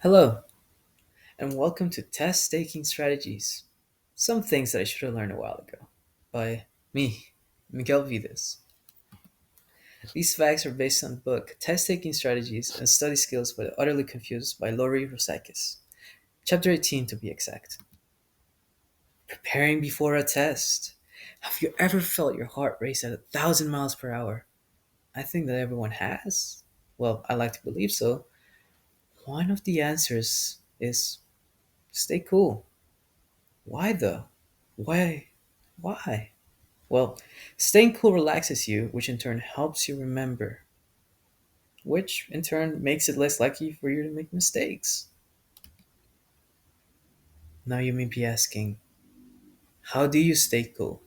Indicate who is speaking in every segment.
Speaker 1: Hello, and welcome to Test Taking Strategies. Some things that I should have learned a while ago. By me, Miguel Vides. These facts are based on the book Test Taking Strategies and Study Skills for the Utterly Confused by Lori Rosakis. Chapter 18 to be exact. Preparing before a test. Have you ever felt your heart race at 1,000 miles per hour? I think that everyone has. Well, I like to believe so. One of the answers is stay cool. Why though? Why? Why? Well, staying cool relaxes you, which in turn helps you remember, which in turn makes it less likely for you to make mistakes. Now you may be asking, how do you stay cool?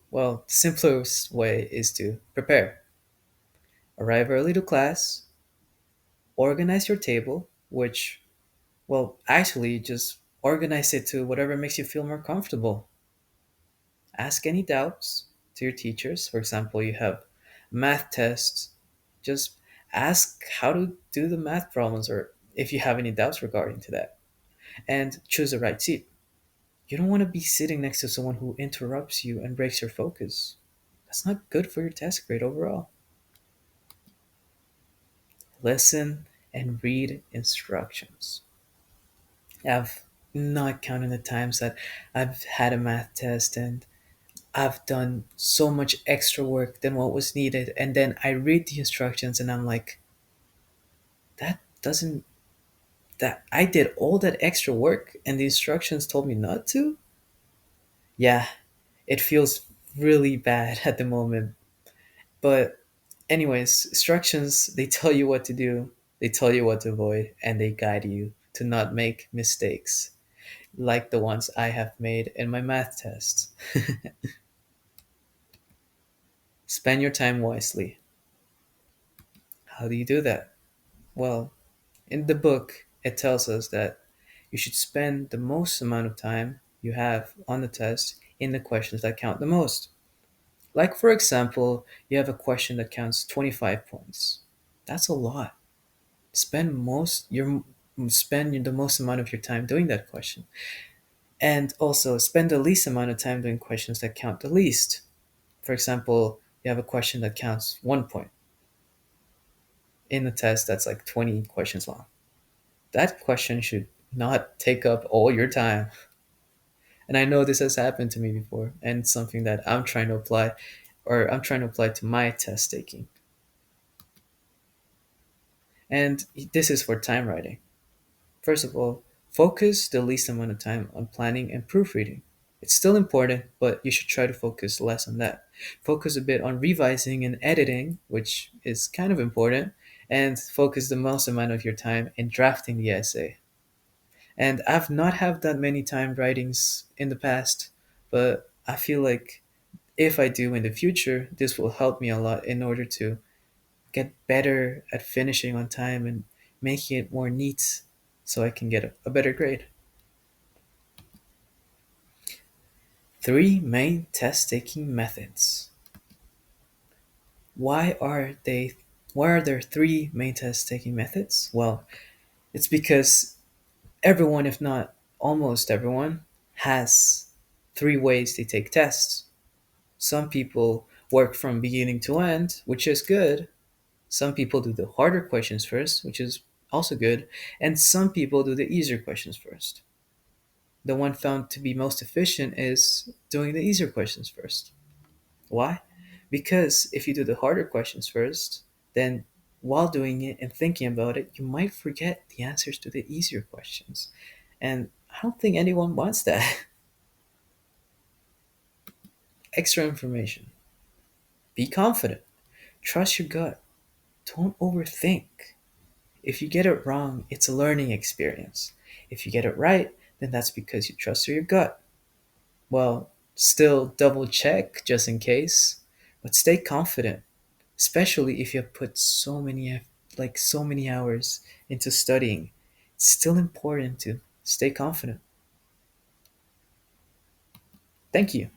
Speaker 1: Well, the simplest way is to prepare. Arrive early to class, organize your table, which, well, actually just organize it to whatever makes you feel more comfortable. Ask any doubts to your teachers. For example, you have math tests, just ask how to do the math problems or if you have any doubts regarding to that. And choose the right seat. You don't want to be sitting next to someone who interrupts you and breaks your focus. That's not good for your test grade overall. Listen and read instructions. I've not counted the times that I've had a math test and I've done so much extra work than what was needed. And then I read the instructions and I'm like, that doesn't, that I did all that extra work and the instructions told me not to? Yeah, it feels really bad at the moment. But, anyways, instructions, they tell you what to do, they tell you what to avoid, and they guide you to not make mistakes like the ones I have made in my math tests. Spend your time wisely. How do you do that? Well, in the book, it tells us that you should spend the most amount of time you have on the test in the questions that count the most. Like, for example, you have a question that counts 25 points. That's a lot. Spend the most amount of your time doing that question. And also spend the least amount of time doing questions that count the least. For example, you have a question that counts 1 point in the test that's like 20 questions long. That question should not take up all your time. And I know this has happened to me before, and it's something that I'm trying to apply, or I'm trying to apply to my test taking. And this is for time writing. First of all, focus the least amount of time on planning and proofreading. It's still important, but you should try to focus less on that. Focus a bit on revising and editing, which is kind of important, and focus the most amount of your time in drafting the essay. And I've not had that many time writings in the past, but I feel like if I do in the future, this will help me a lot in order to get better at finishing on time and making it more neat so I can get a better grade. Three main test taking methods. Why are they why are there three main test taking methods? Well, it's because everyone, if not almost everyone, has three ways they take tests. Some people work from beginning to end, which is good. Some people do the harder questions first, which is also good. And some people do the easier questions first. The one found to be most efficient is doing the easier questions first. Why? Because if you do the harder questions first, then while doing it and thinking about it, you might forget the answers to the easier questions. And I don't think anyone wants that. Extra information. Be confident. Trust your gut. Don't overthink. If you get it wrong, it's a learning experience. If you get it right, then that's because you trust your gut. Well, still double check just in case, but stay confident, especially if you have put so many hours into studying. It's still important to stay confident. Thank you.